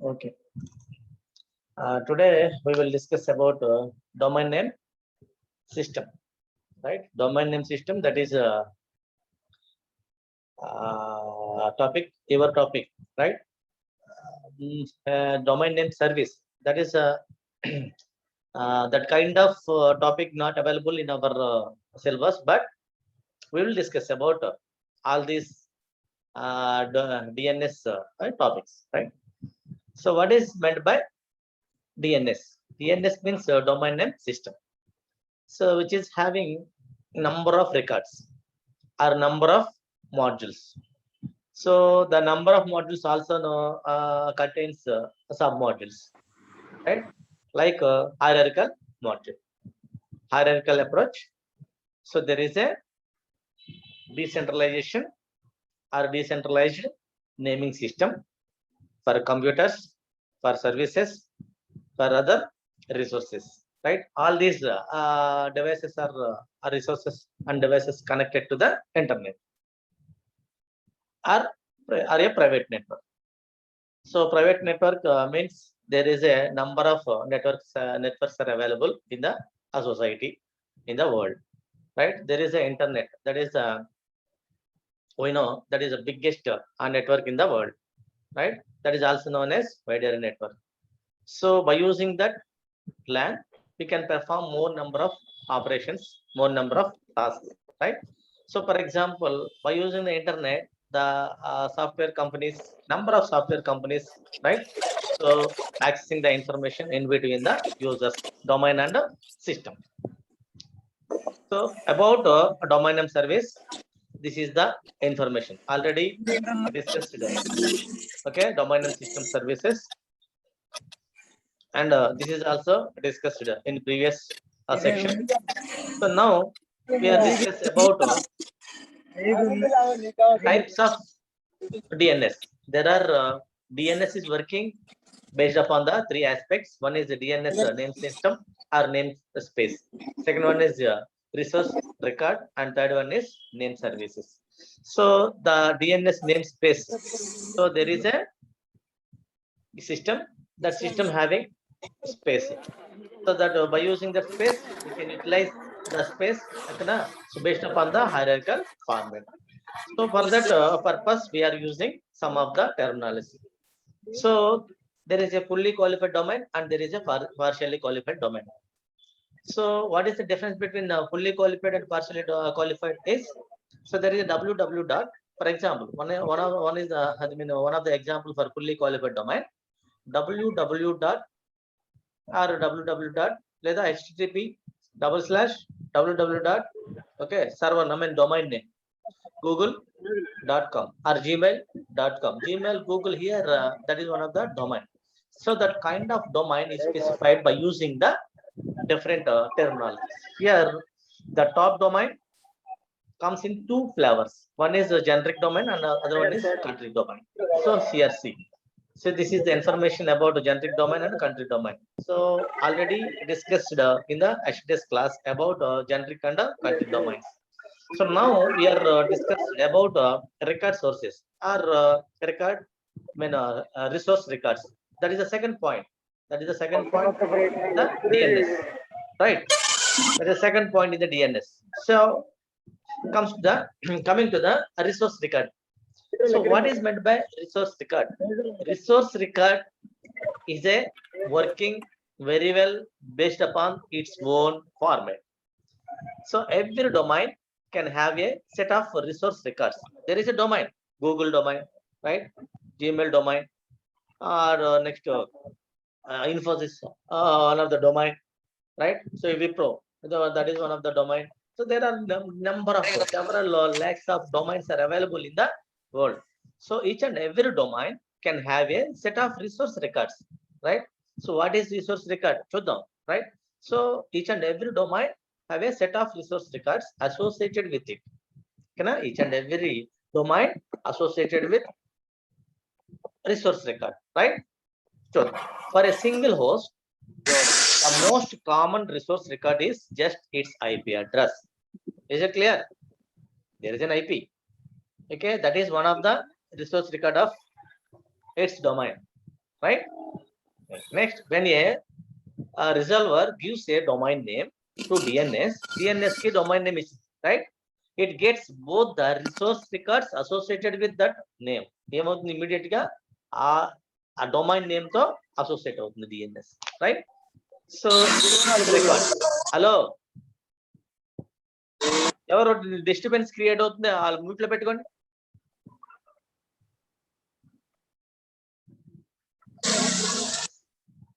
Okay. Today we will discuss about domain name system, right? Domain name system, that is a topic, your topic, right? Domain name service, that is a that kind of topic not available in our syllabus, but we will discuss about all these DNS topics, right? So what is meant by DNS? DNS means domain name system. So which is having number of records or number of modules. So the number of modules also contains sub modules, right? Like hierarchical module, hierarchical approach. So there is a decentralization or decentralized naming system for computers, for services, for other resources, right? All these devices are resources and devices connected to the internet are a private network. So private network means there is a number of networks are available in the society, in the world, right? There is a internet, that is we know that is the biggest network in the world, right? That is also known as wide area network. So by using that LAN, we can perform more number of operations, more number of tasks, right? So for example, by using the internet, the software companies, number of software companies, right? So accessing the information in between the users, domain and system. So about a domain name service, this is the information already discussed today. Okay, domain name system services, and this is also discussed in previous section. So now we are discussing about types of DNS. There are DNS is working based upon the three aspects. One is the DNS name system or name space. Second one is resource record, and third one is name services. So the DNS namespace. So there is a system. That system having space. So that by using that space, we can utilize the space. So based upon the hierarchical format. So for that purpose, we are using some of the terminology. So there is a fully qualified domain and there is a partially qualified domain. So what is the difference between fully qualified and partially qualified is? So there is a www dot. For example, one is one of the example for fully qualified domain. www dot or www dot లేదా http /www dot okay server domain name google.com or gmail.com. Gmail, Google here, that is one of the domain. So that kind of domain is specified by using the different terminologies. Here, the top domain comes in two flavors. One is a generic domain and other one is country domain. So CRC. So this is the information about the generic domain and country domain. So already discussed in the HTTPS class about generic and country domains. So now we are discussing about record sources or record, resource records. That is the second point. That is the second point. The DNS, right? That is the second point in the DNS. So comes to the coming to the resource record. So what is meant by resource record? Resource record is a working very well based upon its own format. So every domain can have a set of resource records. There is a domain, Google domain, right? Gmail domain, or next Infosys, one of the domain, right? So Wipro, that is one of the domain. So there are number of several lakhs of domains are available in the world. So each and every domain can have a set of resource records, right? So what is resource record? Chuddam, right? So each and every domain have a set of resource records associated with it. Each and every domain associated with resource record, right? So for a single host, the most common resource record is just its IP address. Is it clear? There is an IP. Okay, that is one of the resource record of its domain, right? Next, when a resolver gives a domain name to DNS key domain name is right. It gets both the resource records associated with that name. Immediate ga a domain name to associate with the DNS, right? So record. Hello. ఎవరు disturbance create అవుతుంది వాళ్ళు mute లో పెట్టుకోండి.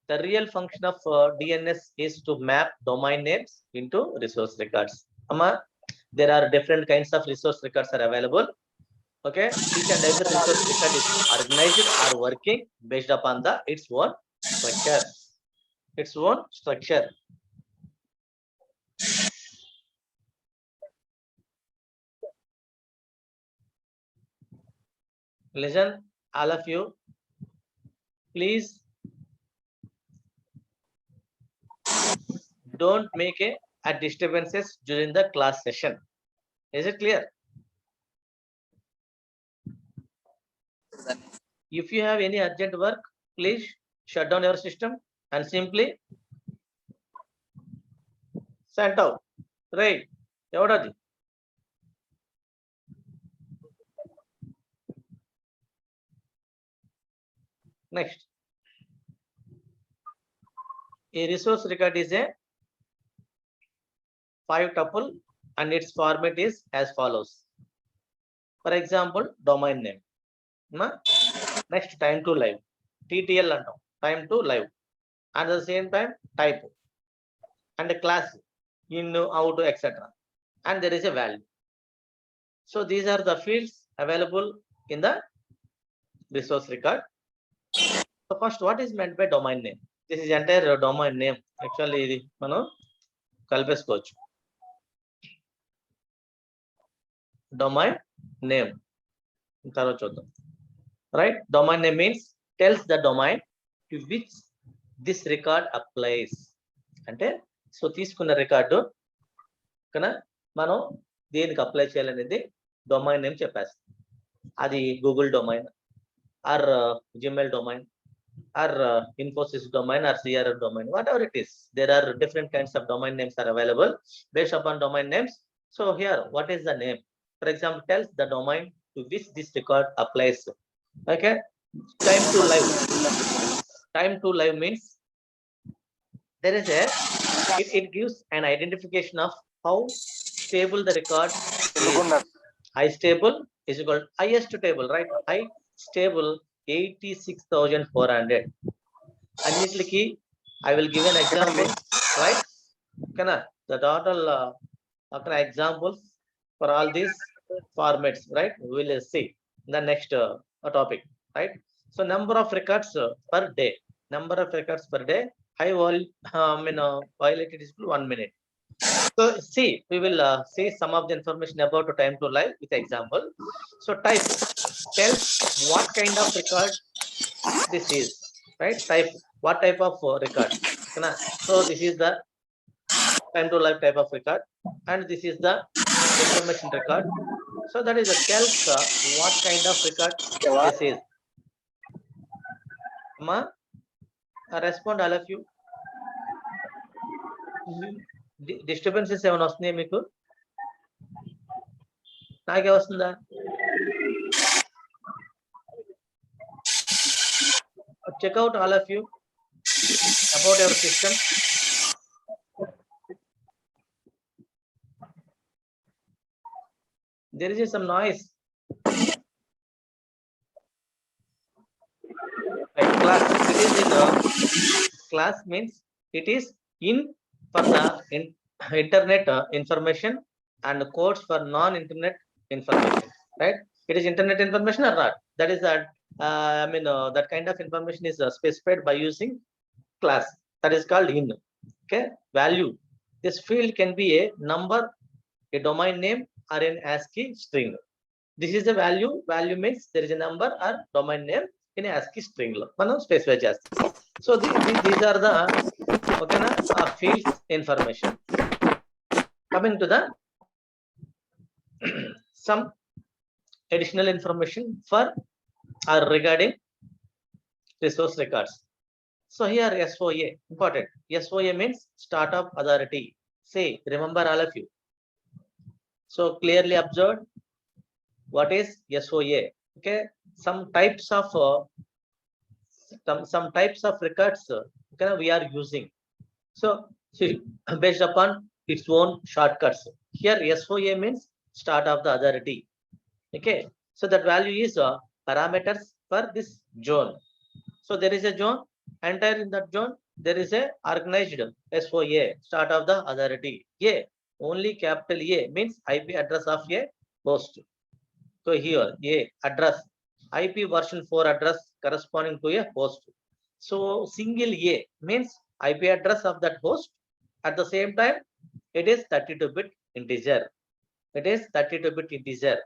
The real function of DNS is to map domain names into resource records. There are different kinds of resource records are available. Okay, each and every resource record is organized or working based upon its own structure. Its own structure. Listen, all of you, please don't make a disturbances during the class session. Is it clear? If you have any urgent work, please shut down your system and simply send out. Right? Evadadi? Next, a resource record is a 5-tuple and its format is as follows. For example, domain name. Next, time to live. TTL and time to live. And at the same time, type and a class in, out, etc. And there is a value. So these are the fields available in the resource record. So first, what is meant by domain name? This is entire domain name. Actually, mano kalpesukochu. Domain name. Right? Domain name means tells the domain to which this record applies. అంటే so తీసుకున్న record కన్నా మనం దేనికి apply చేయాలనేది domain name చెప్పేస్తాం. అది Google domain or Gmail domain or Infosys domain or CRM domain, whatever it is. There are different kinds of domain names are available based upon domain names. So here, what is the name? For example, tells the domain to which this record applies. Okay, time to live. Time to live means there is it gives an identification of how stable the record is. High stable is equal to highest table, right? High stable 86,400. Initially, I will give an example, right? The total examples for all these formats, right? We will see the next topic, right? So number of records per day. Number of records per day. High violated is 1 minute. So see, we will see some of the information about the time to live with example. So type tells what kind of record this is, right? Type what type of record. So this is the time to live type of record, and this is the information record. So that is a tells what kind of record this is. Respond all of you. Disturbances ఏమైనా వస్తున్నాయి మీకు? నాకే వస్తుందా? Check out all of you about your system. There is some noise. Class. It is in class means it is in for the internet information and codes for non-internet information, right? It is internet information or not? That is that. That kind of information is specified by using class. That is called in. Okay, value. This field can be a number, a domain name, or an ASCII string. This is the value. Value means there is a number or domain name in a ASCII string. మనం specify చేస్తాం. So these are the field information. Coming to the some additional information for or regarding resource records. So here SOA, important. SOA means startup authority. Say, remember all of you. So clearly observed what is SOA. Okay, some types of records okay, we are using. So see, based upon its own shortcuts. Here SOA means start of the authority. Okay, so that value is parameters for this zone. So there is a zone, enter in that zone, there is a organized SOA, start of the authority. A, only capital A means IP address of a host. So here A address, IP version 4 address corresponding to a host. So single A means IP address of that host. At the same time, it is 32-bit integer. It is 32-bit integer.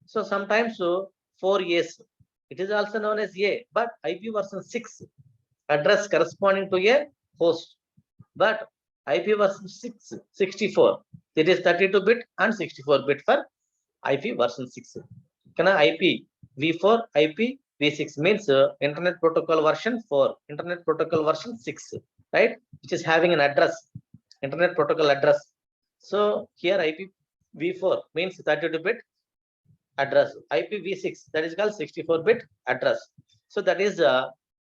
So sometimes 4 A's, it is also known as A, but IP version 6 address corresponding to a host. But IP version 6, 64, it is 32-bit and 64-bit for IP version 6. Can IP v4, IP v6 means Internet Protocol version 4, Internet Protocol version 6, right? Which is having an address, Internet Protocol address. So here IP v4 means 32-bit address. IPv6, that is called 64-bit address. So that is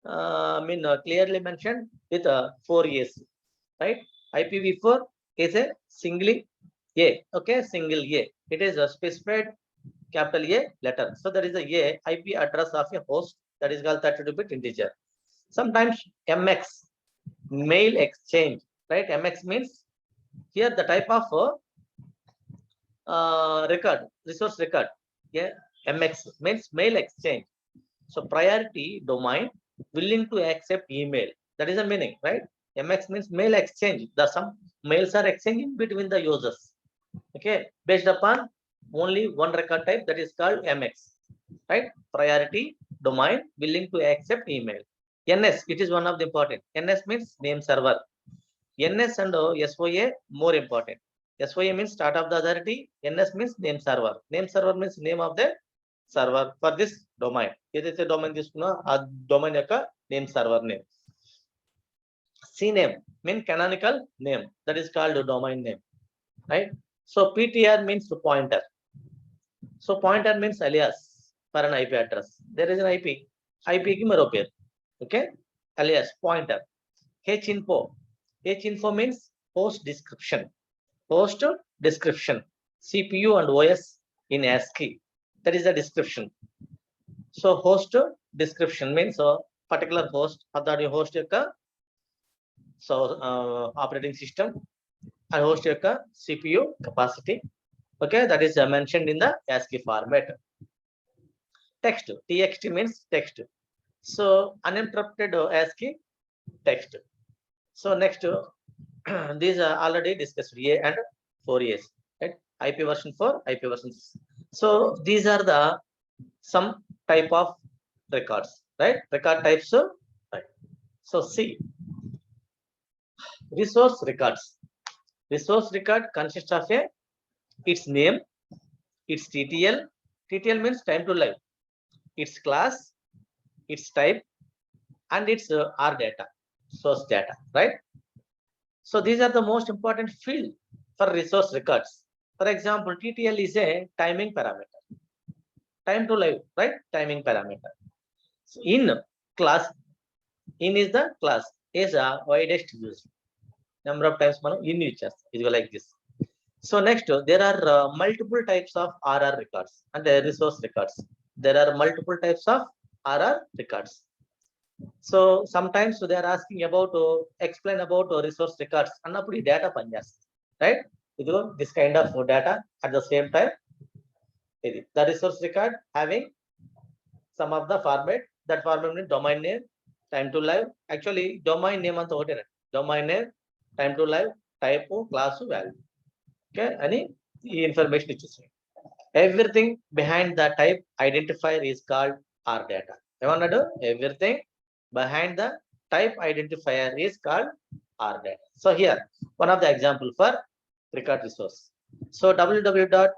clearly mentioned with 4 A's, right? IPv4 is a single A, okay, single A. It is a specified capital A letter. So that is the A IP address of a host, that is called 32-bit integer. Sometimes MX, mail exchange, right? MX means here the type of record, resource record. Yeah, MX means mail exchange. So priority domain willing to accept email. That is the meaning, right? MX means mail exchange. The some mails are exchanging between the users. Okay, based upon only one record type, that is called MX, right? Priority domain willing to accept email. NS, it is one of the important. NS means name server. NS and SOA more important. SOA means start of the authority. NS means name server. Name server means name of the server for this domain. ఏదైతే domain తీసుకున్నా ఆ domain యొక్క name server name. CNAME mean canonical name, that is called domain name, right? So PTR means pointer. So pointer means alias for an IP address. There is an IP ki maro పేరు, okay, alias pointer. Hinfo, Hinfo means host description. Host description, CPU and OS in ASCII, that is the description. So host description means a particular host or that host యొక్క so operating system and host యొక్క CPU capacity, okay, that is mentioned in the ASCII format. Text, TXT means text. So uninterrupted ASCII text. So next these are already discussed, A and 4 A's, right? IP version 4, IP version 6. So these are the some type of records, right? Record types, right? So see, resource records. Resource record consists of its name, its TTL. TTL means time to live, its class, its type, and its R data, source data, right? So these are the most important field for resource records. For example, TTL is a timing parameter, time to live, right? Timing parameter. So in class, in is the class, is a widest used. Number of times మనం in use చేస్తాం, ఇది like this. So next there are multiple types of RR records and resource records. There are multiple types of RR records. So sometimes they are asking about explain about resource records అన్నప్పుడు ఈ data పనిచేస్తుంది, right? ఇదిగో this kind of data at the same time ఇది the resource record having some of the format, that format means domain name, time to live. Actually domain name అంతా ఒకటేనండి, domain name, time to live, type, class, value, okay, అని ఈ information ఇచ్చేసాయి. Everything behind the type identifier is called R data. ఏమన్నాడు? Everything behind the type identifier is called R data. So here one of the example for record resource. So www.write.net,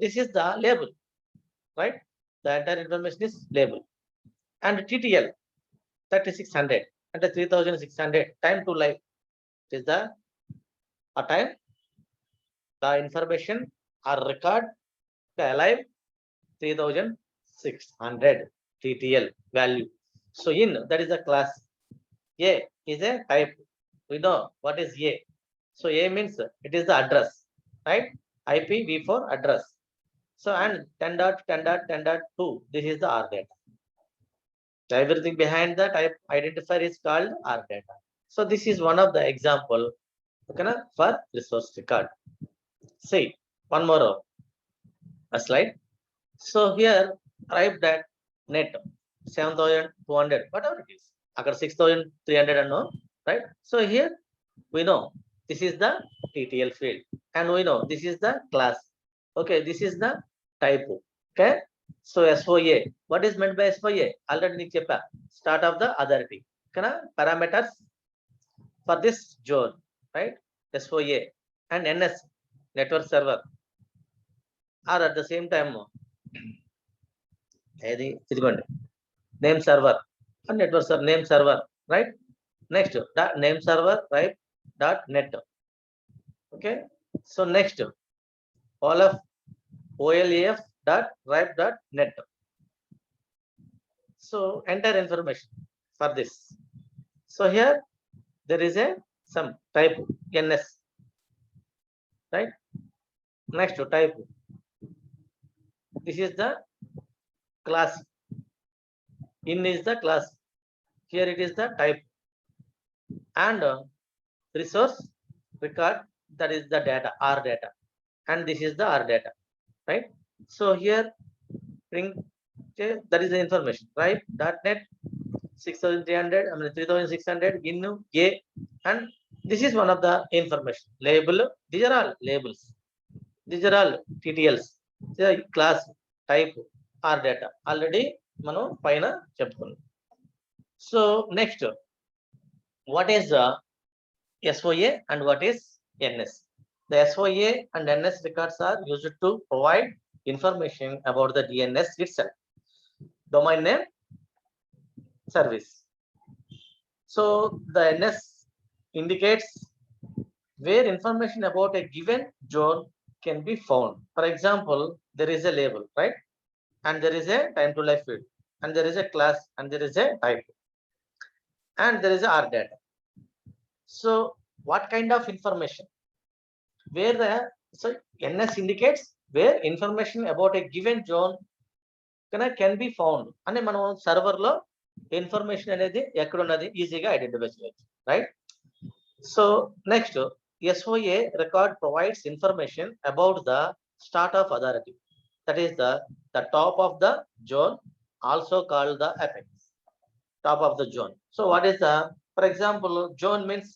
this is the label, right? The entire information is label. and TTL 3600 and 3600 time to life is the time the information or record the alive 3600 TTL value. So in that is a class. A is a type. We know what is A. So A means it is the address, right? IPv4 address. So and 10.10.10.2, this is the R data. So everything behind the type identifier is called R data. So this is one of the example, okay, for resource record. See one more a slide. So here type that net 7,200 whatever it is. Agar 6,300 and no, right? So here we know this is the TTL field and we know this is the class. Okay, this is the type. Okay, so SOA, what is meant by SOA? Already నీకు చెప్పా, start of the authority, okay, parameters for this zone, right? SOA and NS, network server, are at the same time ఇదిగోండి name server and network server, name server, right? Next dot name server, right? Dot net. Okay, so next all of OLAF dot ripe dot net. So enter information for this. So here there is a some type NS, right? Next type, this is the class. In is the class. Here it is the type and resource record, that is the data R data, and this is the R data, right? So here bring, okay, that is the information, right? .net 6,300, I mean 3,600 in A, and this is one of the information label. These are all labels, these are all TTLs, the class type R data already మనం పైన చెప్పుకున్నాం. So next, what is SOA and what is NS? The SOA and NS records are used to provide information about the DNS itself, domain name service. So the NS indicates where information about a given zone can be found. For example, there is a label, right? And there is a time to life field, and there is a class, and there is a type, and there is a R data. So what kind of information? Where the, so NS indicates where information about a given zone can be found. అంటే మనం server లో information అనేది ఎక్కడ ఉన్నది ఈజీగా identify చేయొచ్చు, right? So next, SOA record provides information about the start of authority, that is the top of the zone, also called the apex, top of the zone. So what is the, for example, zone means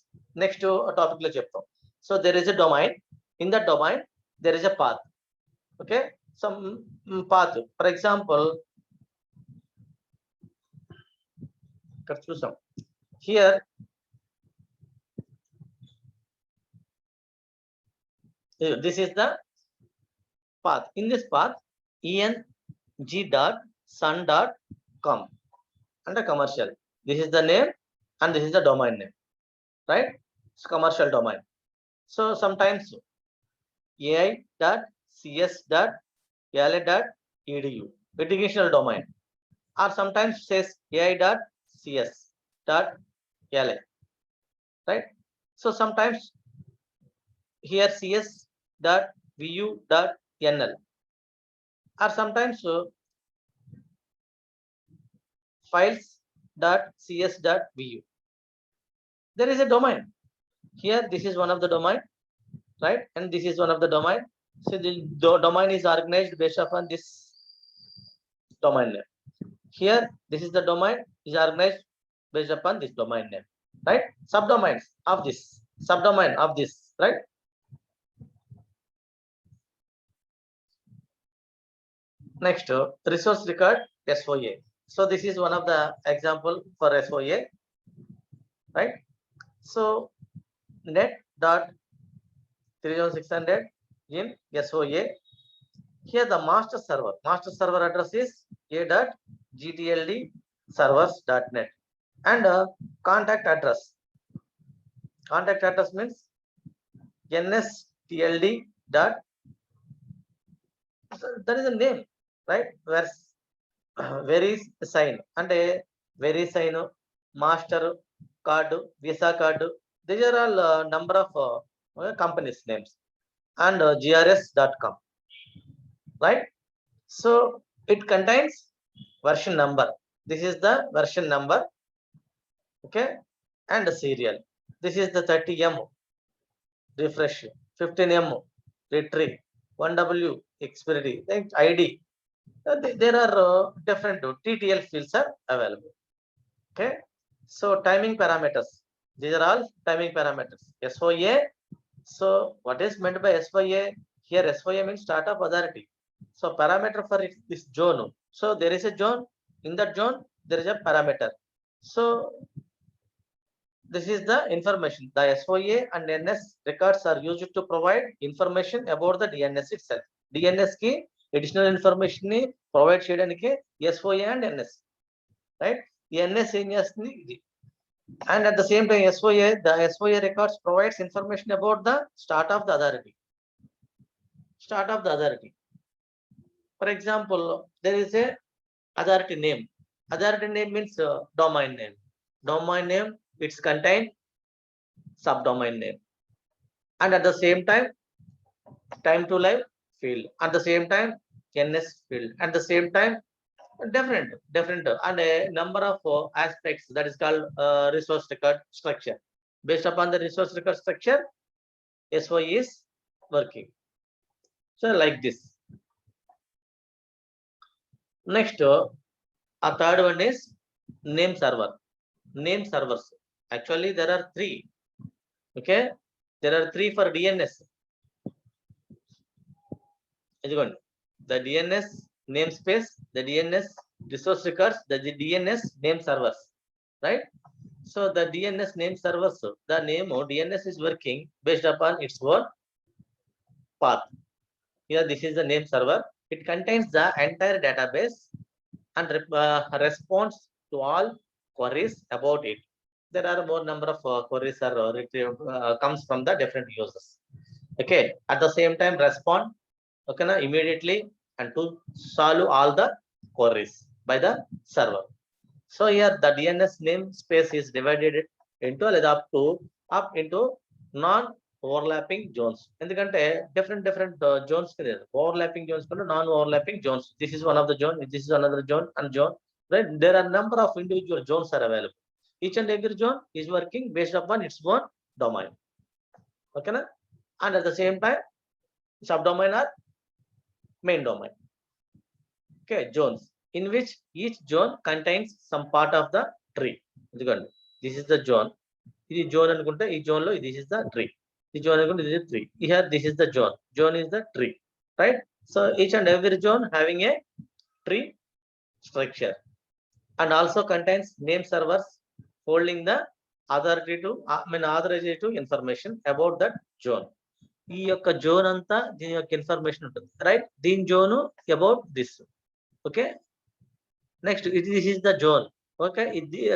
next to a topic lo cheptam. So there is a domain, in that domain there is a path, okay, some path. For example, here this is the path. In this path, eng.sun.com under commercial, this is the name and this is the domain name, right? It's commercial domain. So sometimes ai.cs.la.edu, educational domain, or sometimes says ai.cs.la, right? So sometimes here cs.vu.nl, or sometimes files.cs.vu. There is a domain here, this is one of the domain, right? And this is one of the domain. So the domain is organized based upon this domain name. Here this is the domain is organized based upon this domain name, right? Subdomains of this, subdomain of this, right? Next, resource record SOA. So this is one of the example for SOA, right? So net dot 3,600 in SOA. Here the master server address is a.gtld servers.net. And contact address. Contact address means nstld dot, that is a name, right? Where is sign and a very sign, master card, visa card. These are all number of companies names, and grs.com, right? So it contains version number. This is the version number, okay, and the serial. This is the 30M refresh, 15M retrieve, 1W expiry, then ID. There are different TTL fields are available. Okay, so timing parameters. These are all timing parameters. SOA. So what is meant by SOA? Here SOA means start of authority. So parameter for this zone. So there is a zone. In that zone there is a parameter. So this is the information. The SOA and NS records are used to provide information about the DNS itself. DNS ki additional information ni provide cheyadaniki SOA and NS, right? NS and at the same time SOA, the SOA records provides information about the start of the authority. Start of the authority. For example, there is a authority name. Authority name means domain name. Domain name, it's contain subdomain name. And at the same time, time to live field. At the same time, NS field. At the same time, different, and a number of aspects that is called resource record structure. Based upon the resource record structure, SOA is working. So like this. Next, a third one is name server. Name servers. Actually, there are three. Okay, there are three for DNS. The DNS namespace, the DNS resource records, the DNS name servers, right? So the DNS name servers, the name of DNS is working based upon its own path. Here, this is the name server. It contains the entire database and responds to all queries about it. There are more number of queries are retrieved, comes from the different users. Okay, at the same time respond, okay, na, immediately and to solve all the queries by the server. So here the DNS namespace is divided into up into non-overlapping zones. Endukante different zones overlapping zones, non-overlapping zones. This is one of the zone. This is another zone and zone. Right? There are number of individual zones are available. Each and every zone is working based upon its own domain. Okay, na? And at the same time, subdomain are main domain. Okay, zones in which each zone contains some part of the tree. This is the zone. This zone and each zone this is the tree. This zone and this is tree. Here this is the zone. Zone is the tree, right? So each and every zone having a tree structure, and also contains name servers holding the authoritative information about that zone. ఈ యొక్క zone అంతా దీని యొక్క information ఉంటుంది, right? దీని zone about this. Okay, next this is the zone. Okay,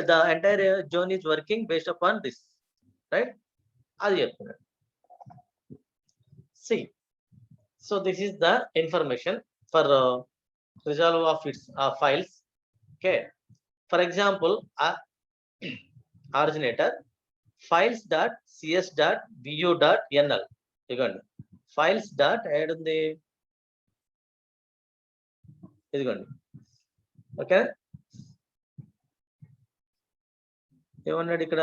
the entire zone is working based upon this, right? అది చెప్తున్నాడు. See, so this is the information for resolve of its files. Okay, for example, originator files.cs.vu.nl. ఇదిగోండి files dot add ఉంది, ఇదిగోండి. Okay, ఏమన్నాడు ఇక్కడ?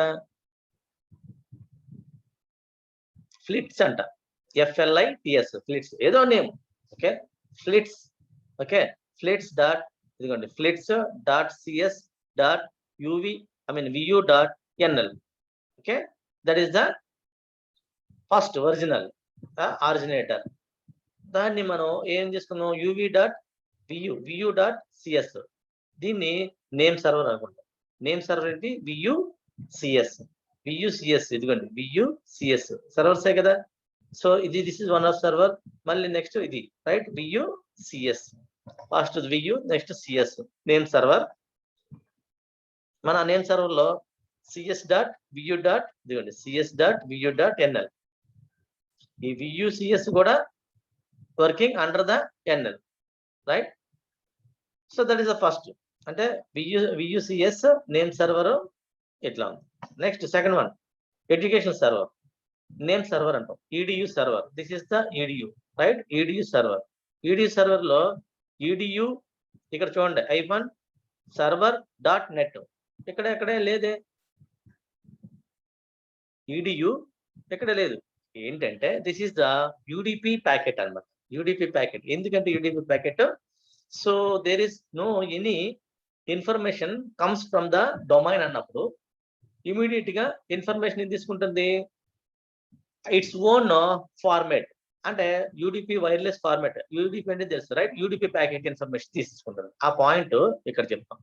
ఫ్లిట్స్ అంట, FLITS, Flits ఏదో name. Okay, Flits. Okay, Flits dot, ఇదిగోండి, Flits dot cs dot vu.nl. Okay, that is the first original originator. దాన్ని మనం ఏం చేసుకున్నాం? vu.cs. దీన్ని నేమ్ సర్వర్ అనుకుంటాం. నేమ్ సర్వర్ ఏంటి? VUCS. ఇదిగోండి VUCS సర్వర్సే కదా. So this is one of server. మళ్ళీ నెక్స్ట్ ఇది, right? VUCS, first VU, next CS, name server. మన నేమ్ సర్వర్ లో cs.vu.nl ఈ VUCS కూడా working under the NL, right? So that is the first, అంటే VUCS నేమ్ సర్వర్ ఇట్లా ఉంది. Next second one, education server name server అంటాం, EDU server. This is the EDU, right? EDU server. EDU server లో EDU ఇక్కడ చూడండి -server.net ఎక్కడే లేదే, EDU ఎక్కడ లేదు. ఏంటంటే this is the UDP packet అన్నమాట. UDP packet. ఎందుకంటే UDP packet, so there is no any information comes from the domain అన్నప్పుడు ఇమీడియట్ గా ఇన్ఫర్మేషన్ ఏం తీసుకుంటుంది, ఇట్స్ ఓన్ ఫార్మాట్, అంటే UDP వైర్లెస్ ఫార్మాట్. UDP అంటే తెలుసు, రైట్? UDP ప్యాకెట్ ఇన్ఫర్మేషన్ తీసుకుంటుంది. ఆ పాయింట్ ఇక్కడ చెప్తాం.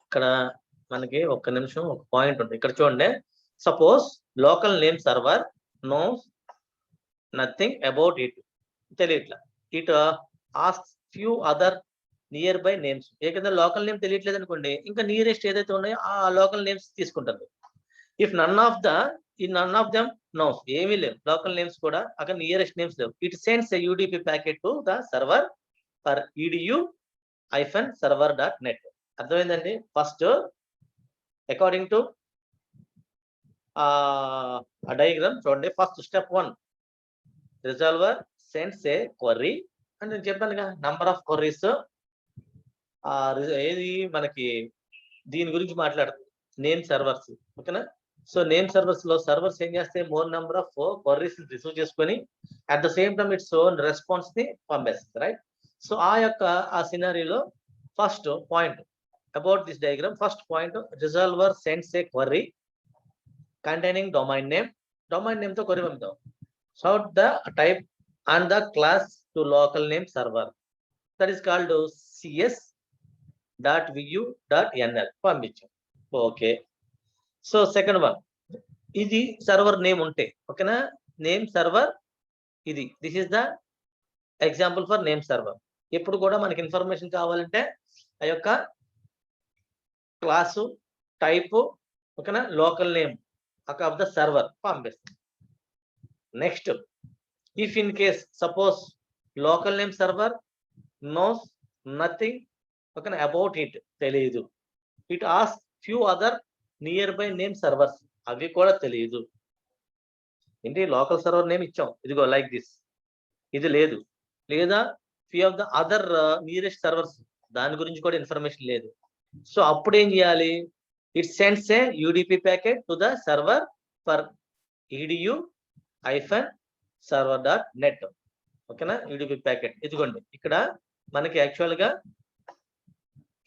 ఇక్కడ మనకి ఒక్క నిమిషం ఒక పాయింట్ ఉంది, ఇక్కడ చూడండి. Suppose local name server knows nothing about it, తెలియట్లా. It ask few other nearby names. ఏదైనా లోకల్ నేమ్ తెలియట్లేదు అనుకోండి, ఇంకా నియరెస్ట్ ఏదైతే ఉన్నాయో ఆ లోకల్ నేమ్స్ తీసుకుంటుంది. If none of them knows, ఏమీ లేవు లోకల్ నేమ్స్ కూడా, అక్కడ నియరెస్ట్ నేమ్స్ లేవు, it sends a UDP packet to the server for edu-server.net. అర్థమైందండి? ఫస్ట్ అకార్డింగ్ టు డయాగ్రామ్ చూడండి. First step 1, resolver sends a query. అంటే నేను చెప్పానుగా నంబర్ ఆఫ్ క్వరీస్. ఏది మనకి దీని గురించి మాట్లాడుతుంది, నేమ్ సర్వర్స్, ఓకేనా? సో నేమ్ సర్వర్స్ లో సర్వర్స్ ఏం చేస్తాయి, more number of queries receive చేసుకొని at the same time its own response ని పంపేస్తుంది, రైట్? సో ఆ సినారీలో first point about this diagram, first point, resolver sends a query containing domain name తో query పంపుతాం. Sort the type and the class to local name server, that is called cs.vu.nl పంపించాం. Okay. So second one, ఇది server name ఉంటే, ఓకేనా? Name server ఇది, this is the example for name server. ఎప్పుడు కూడా మనకి information కావాలంటే ఆ యొక్క క్లాసు, టైపు, ఓకేనా, local name of the server పంపిస్తాం. Next, if in case suppose local name server knows nothing, ఓకేనా, అబౌట్ ఇట్, తెలియదు. It ask few other nearby name servers, అవి కూడా తెలియదు. ఏంటి, లోకల్ సర్వర్ నేమ్ ఇచ్చాం, ఇదిగో లైక్ దిస్, ఇది లేదు. లేదా few of the other nearest servers, దాని గురించి కూడా ఇన్ఫర్మేషన్ లేదు. సో అప్పుడు ఏం చేయాలి, it sends A UDP packet to the server for edu-server.net, ఓకేనా? UDP ప్యాకెట్ ఇదిగోండి, ఇక్కడ మనకి యాక్చువల్ గా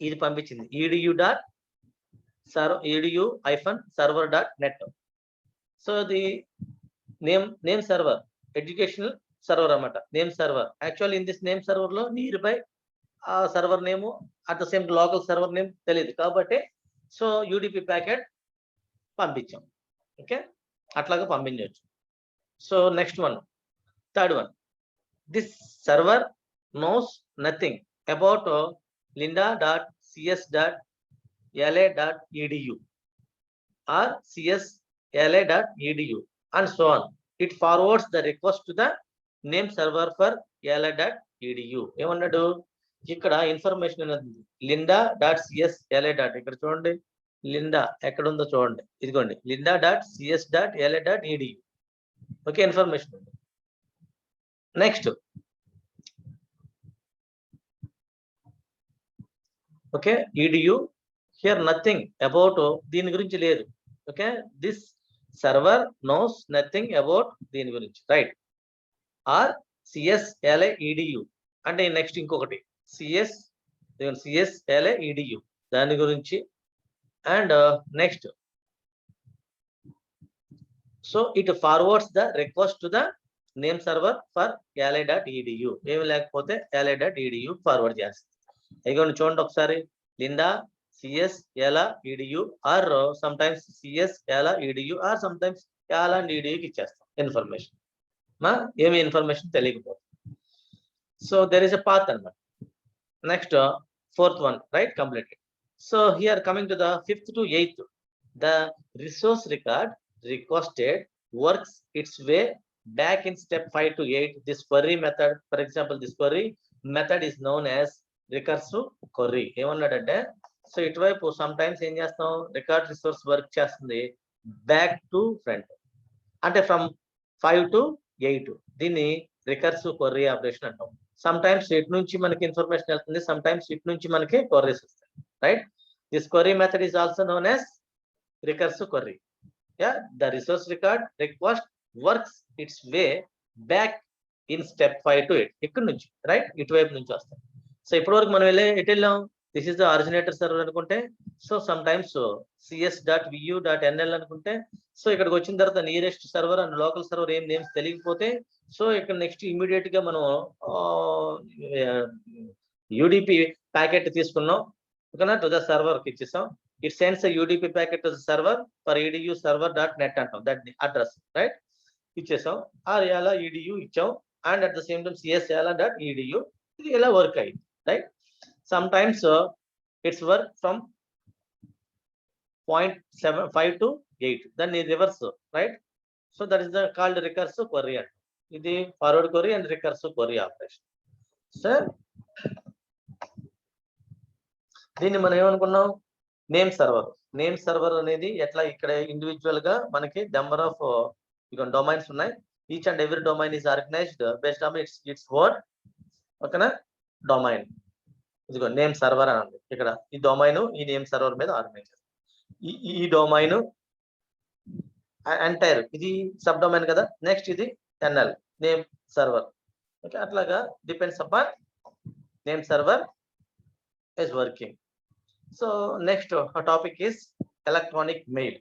ఇది పంపించింది edu-server.net. So the name server educational server అన్నమాట, name server. Actual in this name server లో నియర్ బై ఆ server name at the same local server name తెలియదు కాబట్టి సో UDP ప్యాకెట్ పంపించాం. ఓకే, అట్లాగా పంపించవచ్చు. So next one, third one, this server knows nothing about linda.cs.la.edu or csla.edu and so on. It forwards the request to the name server for la.edu. ఏమన్నాడు ఇక్కడ information అనేది linda.cs.la. ఇక్కడ చూడండి, Linda ఎక్కడ ఉందో చూడండి, ఇదిగోండి linda.cs.la.edu. ఓకే, ఇన్ఫర్మేషన్ ఉంది. Next, okay, edu here nothing about, దీని గురించి లేదు. Okay, this server knows nothing about దీని గురించి, రైట్? ఆర్ csla.edu అంటే నెక్స్ట్ ఇంకొకటి csla.edu దాని గురించి. And next, so it forwards the request to the name server for la.edu. ఏమి లేకపోతే la.edu ఫార్వర్డ్ చేస్తుంది. ఇదిగోండి చూడండి ఒకసారి, లిండా cs.la.edu or sometimes cs.la.edu or sometimes la.edu ఇచ్చేస్తాం Next, fourth one, right? Completed. So here coming to the fifth to eighth, the resource record requested works its way back in step 5 to 8. This query method, for example, this query method is known as recursive query. ఏమన్నాడంటే so ఇటువైపు some times ఏం చేస్తాం record resource work చేస్తుంది back to front అంటే from 5 to 8 దీన్ని recursive query operation అంటాం. Some times ఇటు నుంచి మనకి ఇన్ఫర్మేషన్ వెళ్తుంది, సమ్ టైమ్స్ ఇటు నుంచి మనకి క్వరీస్ వస్తాయి, right? This query method is also known as recursive query. Yeah, the resource record request works its way back in step 5 to 8. ఇక్కడ నుంచి రైట్ ఇటువైపు నుంచి వస్తాయి. సో ఇప్పటి వరకు మనం ఎటు వెళ్ళాం, this is the originator server అనుకుంటే, సో సమ్ టైమ్స్ cs.vu.nl అనుకుంటే, సో ఇక్కడికి వచ్చిన తర్వాత nearest server and local server ఏం నేమ్స్ తెలియకపోతే, సో ఇక్కడ నెక్స్ట్ ఇమీడియట్ గా మనం యూడిపి ప్యాకెట్ తీసుకున్నాం, ఓకేనా, టు ద సర్వర్ కి ఇచ్చేసాం. It sends a UDP packet to the server for edu server.net అంటాం, that address, right? ఇచ్చేసాం ఆర్ ఎలా edu ఇచ్చాం and at the same time cs ఎలా.edu ఇది ఎలా వర్క్ అయింది, right? Some times it's work from 0.75 to 8, దాన్ని reverse, right? So that is the called recursive query అంట. ఇది forward query and recursive query operation. Sir దీన్ని మనం ఏమనుకున్నాం, నేమ్ సర్వర్. నేమ్ సర్వర్ అనేది ఎట్లా ఇక్కడ ఇండివిజువల్ గా మనకి నెంబర్ ఆఫ్ డొమైన్స్ ఉన్నాయి. Each and every domain is organised based on its own, ఓకేనా, డొమైన్. ఇదిగో నేమ్ సర్వర్ అని ఉంది ఇక్కడ. ఈ డొమైన్ ఈ నేమ్ సర్వర్ మీద ఆర్గనైజ్. ఈ డొమైన్ ఎంటైర్ ఇది సబ్ డొమైన్ కదా. నెక్స్ట్ ఇది ఎన్ఎల్ నేమ్ సర్వర్, ఓకే. అట్లాగా depends upon name server is working. So next topic is electronic mail.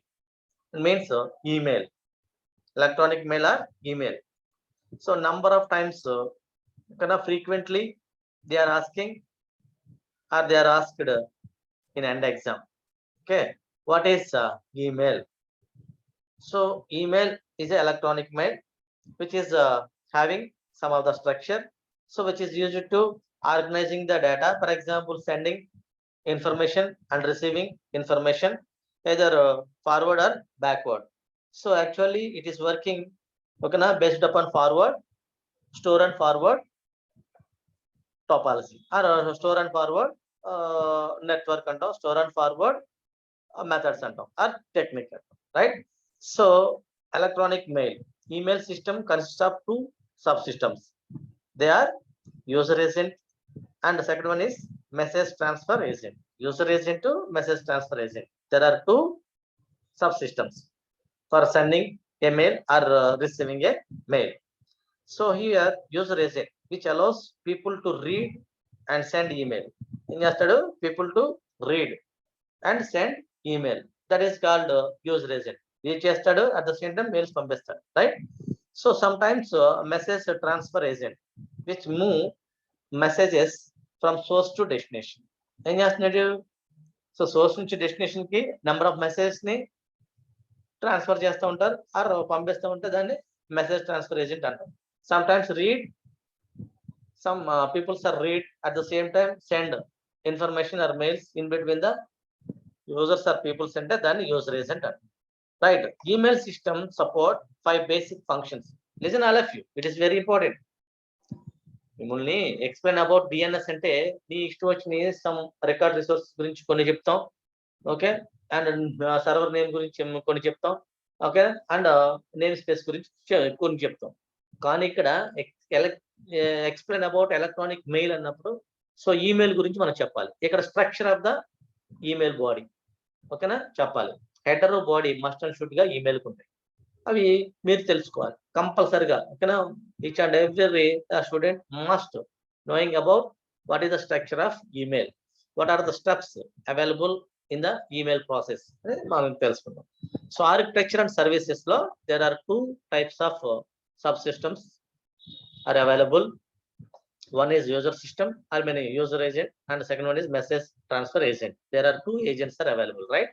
It means email, electronic mail or email. So number of times kind of frequently they are asking or they are asked in end exam. Okay, what is email? So email is an electronic mail which is having some of the structure, so which is used to organizing the data, for example sending information and receiving information either forward or backward. So actually it is working, okay, na, based upon forward, store and forward topology, or store and forward network antam, store and forward methods antam, or technique antam, right? So electronic mail email system consists of two subsystems. They are user agent and the second one is message transfer agent. User agent to message transfer agent. There are two subsystems for sending a mail or receiving a mail. So here user agent which allows people to read and send email. In yesterday people to read and send email, that is called user agent. Each yesterday at the same time mails పంపిస్తారు, right? So sometimes message transfer agent which move messages from source to destination. ఏం చేస్తున్నాడు, so source నుంచి destination కి number of messages ని transfer చేస్తూ ఉంటారు or పంపిస్తూ ఉంటే దాన్ని మెసేజ్ ట్రాన్స్ఫర్ ఏజెంట్ అంటారు. Sometimes read, some peoples or read at the same time send information or mails in between the users or peoples అంటే దాన్ని యూజర్ ఏజెంట్ అంటారు, right? Email system support 5 basic functions. Listen all of you, it is very important. మిమ్మల్ని explain about DNS అంటే నీ ఇష్టం వచ్చిన some record resource గురించి కొన్ని చెప్తాం, ఓకే, అండ్ సర్వర్ నేమ్ గురించి కొన్ని చెప్తాం, ఓకే, అండ్ నేమ్ స్పేస్ గురించి కొన్ని చెప్తాం. కానీ ఇక్కడ ఎక్స్ప్లెయిన్ అబౌట్ ఎలక్ట్రానిక్ మెయిల్ అన్నప్పుడు సో ఈమెయిల్ గురించి మనం చెప్పాలి. ఇక్కడ structure of the email body, ఓకేనా, చెప్పాలి. Header body must and should గా ఈమెయిల్ ఉంటాయి, అవి మీరు తెలుసుకోవాలి కంపల్సరిగా, ఓకేనా. Each and every student must knowing about what is the structure of email, what are the steps available in the email process మనం తెలుసుకుందాం. సో ఆర్కిటెక్చర్ అండ్ సర్వీసెస్ లో there are two types of subsystems are available. One is user system or many user agent and the second one is message transfer agent. There are two agents are available, right?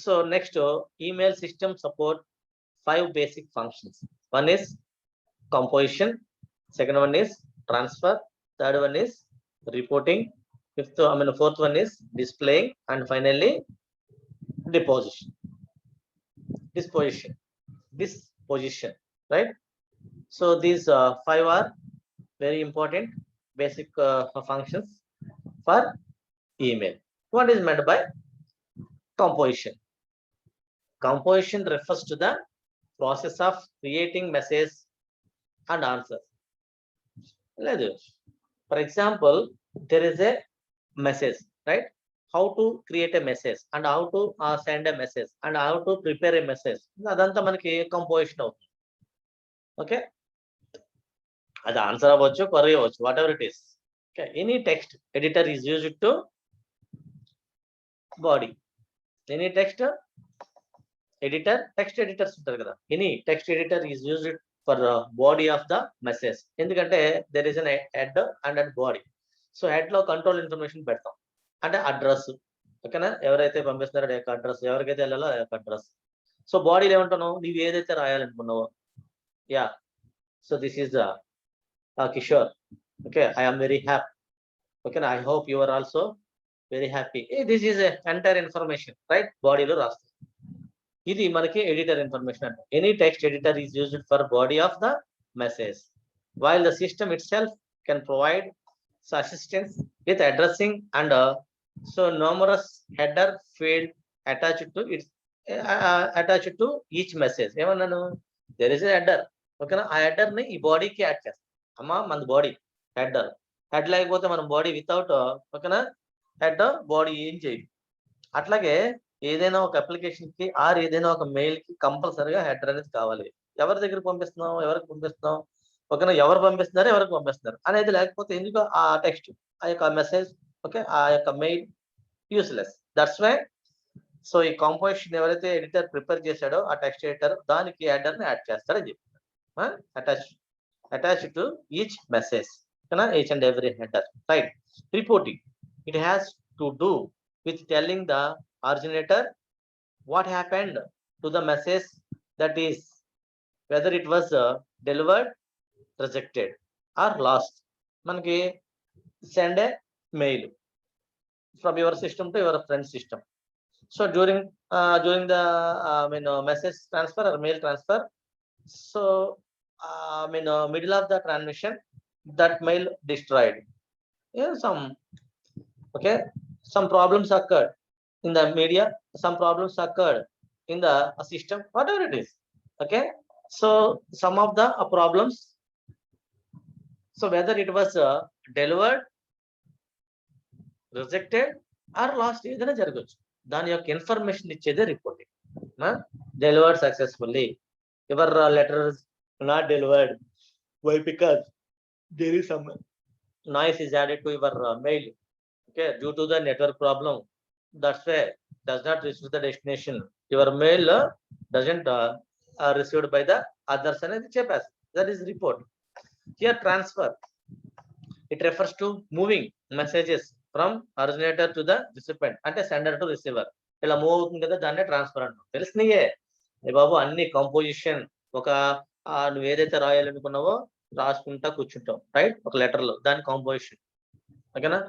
So next email system support 5 basic functions. One is composition, second one is transfer, third one is reporting. Fourth one is displaying, and finally disposition, right? So these five are very important basic functions for email. What is meant by composition? Composition refers to the process of creating message and answers. For example, there is a message, right? How to create a message and how to send a message and how to prepare a message. Adanta manaki composition avutundi. Okay, అది answer అవ్వచ్చు, query అవ్వచ్చు, whatever it is. Okay, any text editor is used to body. Any text editors ఉంటారు కదా, any text editor is used for body of the message. ఎందుకంటే there is an head and a body. So head లో control information పెడతాం, అంటే address. ఓకేనా, ఎవరైతే పంపిస్తున్నారో ఆ యొక్క అడ్రస్, ఎవరికైతే వెళ్ళాలో ఆ యొక్క అడ్రస్. సో బాడీలో ఏమంటాను, నీవు ఏదైతే రాయాలనుకున్నావో. Yeah, so this is the Kishore. Okay, I am very happy. ఓకేనా, I hope you are also very happy. This is entire information, right? బాడీలో రాస్తాం. ఇది మనకి ఎడిటర్ ఇన్ఫర్మేషన్ అంటే. Any text editor is used for body of the message, while the system itself can provide assistance with addressing and so numerous header field attached to each message. ఏమన్నాను, there is a header. ఓకేనా, ఆ header ని ఈ బాడీకి add చేస్తాం. అమ్మా మన body header, head లేకపోతే మనం బాడీ వితౌట్, ఓకేనా, హెడ్ బాడీ ఏం చేయి. అట్లాగే ఏదైనా ఒక అప్లికేషన్ కి ఆర్ ఏదైనా ఒక మెయిల్ కి కంపల్సరీగా హెడర్ అనేది కావాలి. ఎవరి దగ్గర పంపిస్తున్నాం, ఎవరికి పంపిస్తున్నాం, ఓకేనా, ఎవరు పంపిస్తున్నారు, ఎవరికి పంపిస్తున్నారు అనేది లేకపోతే ఎందుకు ఆ టెక్స్ట్, ఆ యొక్క మెసేజ్, ఓకే, ఆ యొక్క mail useless. That's why so ఈ కాంపోజిషన్ ఎవరైతే ఎడిటర్ ప్రిపేర్ చేశాడో ఆ టెక్స్ట్ ఎడిటర్ దానికి హెడర్ ని యాడ్ చేస్తాడని చెప్తారు. అటాచ్ టు ఈచ్ మెసేజ్, ఓకేనా, each and every header, right? Reporting, it has to do with telling the originator what happened to the message, that is whether it was delivered, rejected or lost. Manaki send a mail from your system to your friend system. So during the message transfer or mail transfer, so middle of the transmission, that mail destroyed. Some problems occurred in the media, some problems occurred in the system, whatever it is. Okay, so some of the problems, so whether it was delivered, rejected or lost, ఏదైనా జరగచ్చు. దాని యొక్క information ఇచ్చేదే reporting. Delivered successfully, your letter is not delivered. Why? Because there is some noise is added to your mail. Okay, due to the network problem, that's why does not reach the destination. Your mail doesn't received by the others అనేది చెప్పేసి. That is report. Here transfer, it refers to moving messages from originator to the recipient, అంటే sender to receiver. ఇలా move అవుతుంది కదా, దాన్నే transfer అంటాం. తెలిసినయే బాబు అన్ని. Composition ఒక నువ్వు ఏదైతే రాయాలనుకున్నావో రాసుకుంటా కూర్చుంటాం, రైట్? ఒక లెటర్ లో, దాని కంపోజిషన్. ఓకేనా,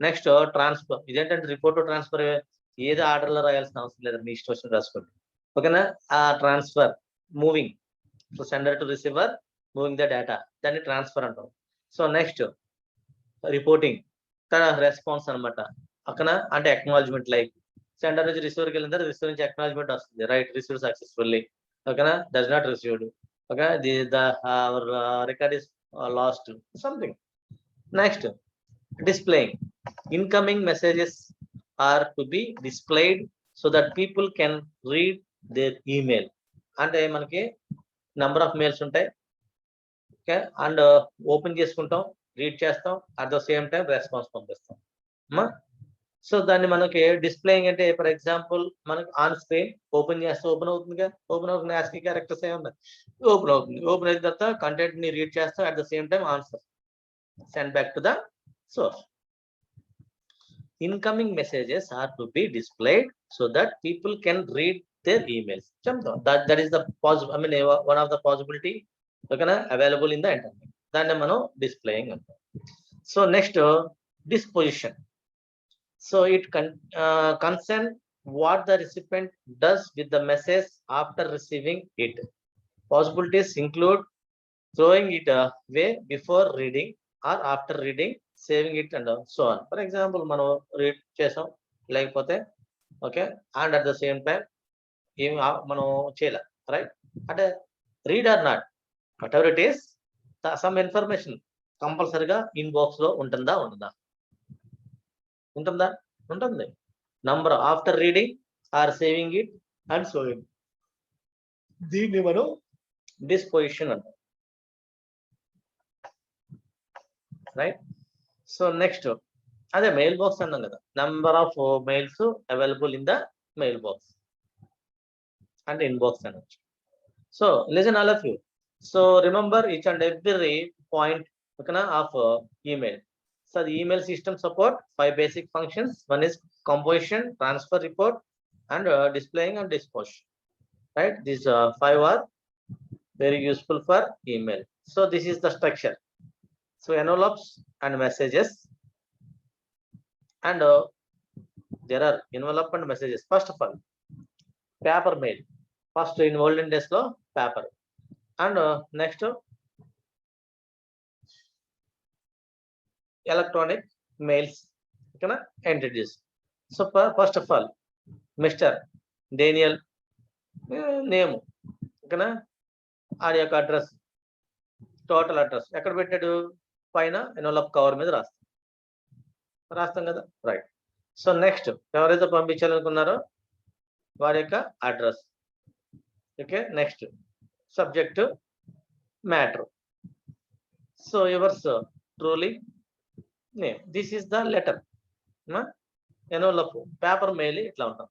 నెక్స్ట్ ట్రాన్స్ఫర్. ఇదేంటంటే రిపోర్ట్ ట్రాన్స్ఫర్, ఏదో ఆర్డర్ లో రాయాల్సిన అవసరం లేదు, మీ ఇష్టం వచ్చిన రాసుకోండి. ఓకేనా, ఆ transfer, moving sender to receiver, moving the data, దాన్ని ట్రాన్స్ఫర్ అంటాం. సో నెక్స్ట్ రిపోర్టింగ్, రెస్పాన్స్ అనమాట. ఓకేనా, అంటే అక్నాలజ్మెంట్, లైక్ సెండర్ నుంచి రిసీవర్కి వెళ్ళిన తర్వాత రిసీవర్ నుంచి అక్నాలజ్మెంట్ వస్తుంది, రైట్? రిసీవ్ సక్సెస్ఫుల్లీ, ఓకేనా, does not received, okay, the record is last, something. Next displaying, incoming messages are to be displayed so that people can read their email. అంటే మనకి number of mails ఉంటాయి, okay, and open చేసుకుంటాం, read చేస్తాం, at the same time response పంపిస్తాం. So దాన్ని మనకి displaying అంటే, for example మనకి ఆన్ స్క్రీన్ ఓపెన్ చేస్తే ఓపెన్ అవుతుందిగా, ఓపెన్ అవుతుంది, ASCII క్యారెక్టర్స్ ఏమన్నా ఓపెన్ అవుతుంది. ఓపెన్ అయిన తర్వాత కంటెంట్ ని రీడ్ చేస్తాం, at the same time answer send back to the source. Incoming messages are to be displayed so that people can read their emails. That is the possible, one of the possibility, okay, available in the internet. Then mano displaying. So next disposition. So it concern what the recipient does with the message after receiving it. Possibilities include throwing it away before reading or after reading, saving it and so on. For example, మనం read చేసాం లేకపోతే okay and at the same time ఏం మనం చేయాలి right అంటే read or not whatever it is some information కంపల్సరిగా inbox లో ఉంటుందా ఉంటుంది number after reading or saving it and showing దీన్ని మనం డిస్పోజిషన్ అంటాం రైట్ సో నెక్స్ట్ అదే మెయిల్ బాక్స్ అన్నాం కదా number of mails available in the mail box అంటే ఇన్బాక్స్ అనొచ్చు so listen all of you so remember each and every point ఓకేనా of email so the email system support 5 basic functions. One is composition, transfer report, and displaying and disposition. Right? These 5 are very useful for email. So this is the structure. So envelopes and messages, and there are envelope and messages. First of all, paper mail. First in olden days lo paper, and next electronic mails okay na introduce. So first of all Mr. Daniel name okay na ఆడి యొక్క address total address ఎక్కడ పెట్టాడు పైన envelope cover మీద రాస్తాం కదా right so next ఎవరైతే పంపించాలనుకున్నారో వారి యొక్క address okay next subject matter so yours truly name this is the letter envelope paper mail ఇట్లా ఉంటాం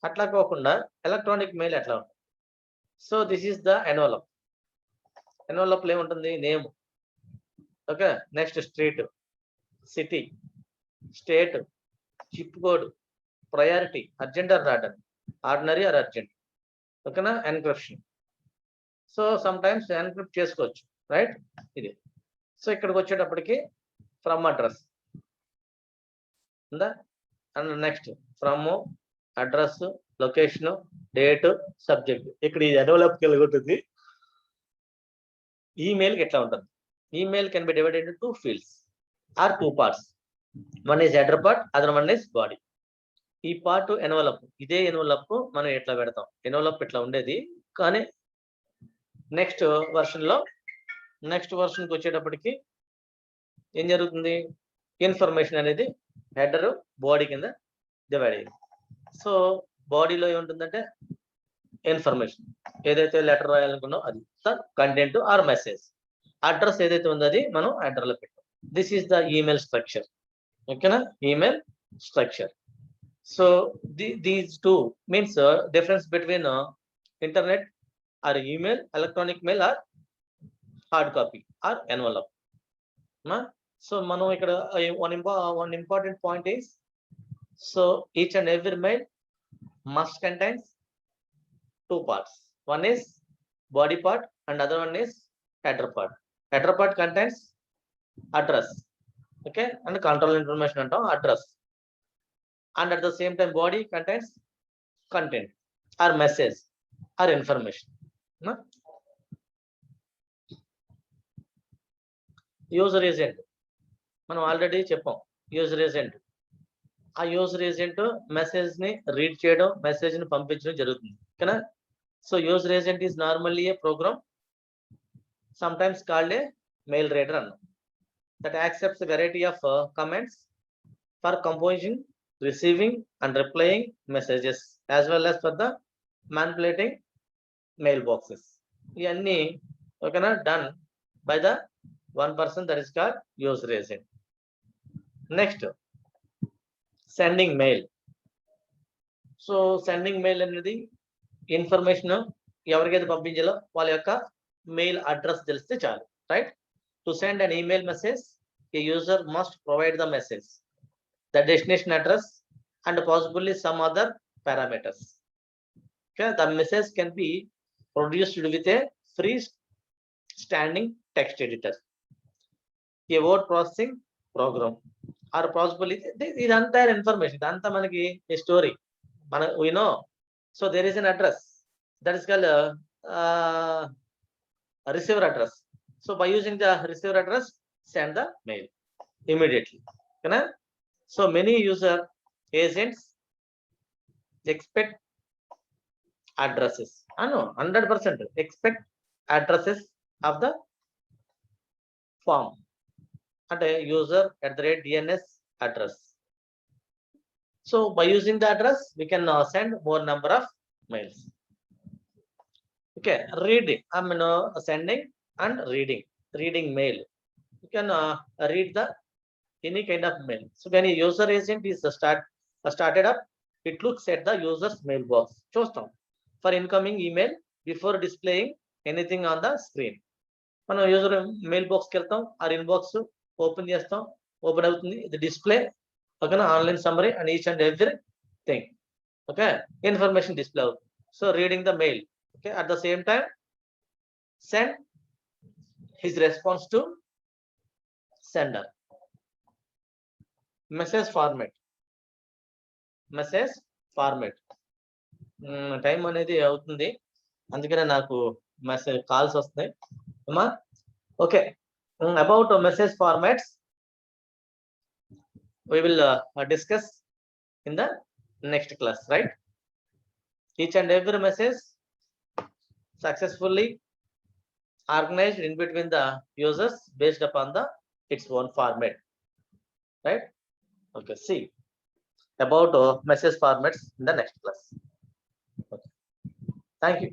అట్లా కాకుండా ఎలక్ట్రానిక్ మెయిల్ ఎట్లా ఉంటుంది so this is the envelope ఎన్వలప్లో ఏముంటుంది name okay next street city state zip code priority urgent or not ordinary or urgent ఓకేనా encryption so sometimes encrypt చేసుకోవచ్చు రైట్ ఇది సో ఇక్కడికి వచ్చేటప్పటికి ఫ్రమ్ అడ్రస్ ఉందా and next from address location date subject ఇక్కడ ఈ ఎన్వలప్కి వెళ్ళగొట్టింది ఈమెయిల్కి ఎట్లా ఉంటుంది email can be divided into 2 fields or 2 parts. One is header part other one is body. ఈ పార్ట్ ఎన్వలప్ ఇదే ఎన్వలప్ మనం ఎట్లా పెడతాం ఎన్వలప్ ఇట్లా ఉండేది కానీ నెక్స్ట్ వర్షన్కి వచ్చేటప్పటికి ఏం జరుగుతుంది ఇన్ఫర్మేషన్ అనేది హెడర్ బాడీ కింద డివైడ్ అయ్యింది. సో బాడీలో ఏముంటుందంటే ఇన్ఫర్మేషన్ ఏదైతే లెటర్ రాయాలనుకున్నాం అది కంటెంట్ ఆర్ మెసేజ్ అడ్రస్ ఏదైతే ఉందో అది మనం హెడర్లో పెట్టాం. This is the email structure ఓకేనా email structure. So these two means difference between internet or email electronic mail or hard copy or envelope. So మనం ఇక్కడ one important point is so each and every mail must contains 2 parts. One is body part and other one is header part. Header part contains address okay and control information antam address, and at the same time body contains content or message or information. User agent మనం already చెప్పాం. User agent ఆ user agent message ని read చేయడం message ని పంపించడం జరుగుతుంది ఓకేనా. So user agent is normally a program sometimes called a mail reader అన్న that accepts variety of commands for composing receiving and replying messages as well as for the manipulating mail boxes. ఇవన్నీ ఓకేనా done by the one person, that is called user agent. Next, sending mail. So sending mail అనేది information ఎవరికైతే పంపించాలో వాళ్ళ యొక్క mail address తెలిస్తే చాలు right. To send an email message A user must provide the message the destination address and possibly some other parameters. The message can be produced with a free standing text editor, a word processing program, or possibly this entire information, idantha manaki a story, we know. So there is an address that is called receiver address. So by using the receiver address, send the mail immediately. So many user agents expect addresses. I know 100% expect addresses of the form and a user at the rate DNS address. So by using the address, we can send more number of mails. Okay, reading. Sending and reading mail. You can read the any kind of mail. So when a user agent is started up, it looks at the user's mailbox. చూస్తాం for incoming email before displaying anything on the screen. మనం user mail బాక్స్కి వెళ్తాం, ఆ inbox open చేస్తాం, open అవుతుంది, ఇది display, ఓకేనా, online summary and each and every thing, okay, information display అవుతుంది. So reading the mail, okay, at the same time send his response to sender. Message format time అనేది అవుతుంది, అందుకనే నాకు message calls వస్తాయి అమ్మా. Okay, about message formats we will discuss in the next class, right? Each and every message successfully organized in between the users based upon the its own format, right? Okay, see about message formats in the next class. Okay. Thank you.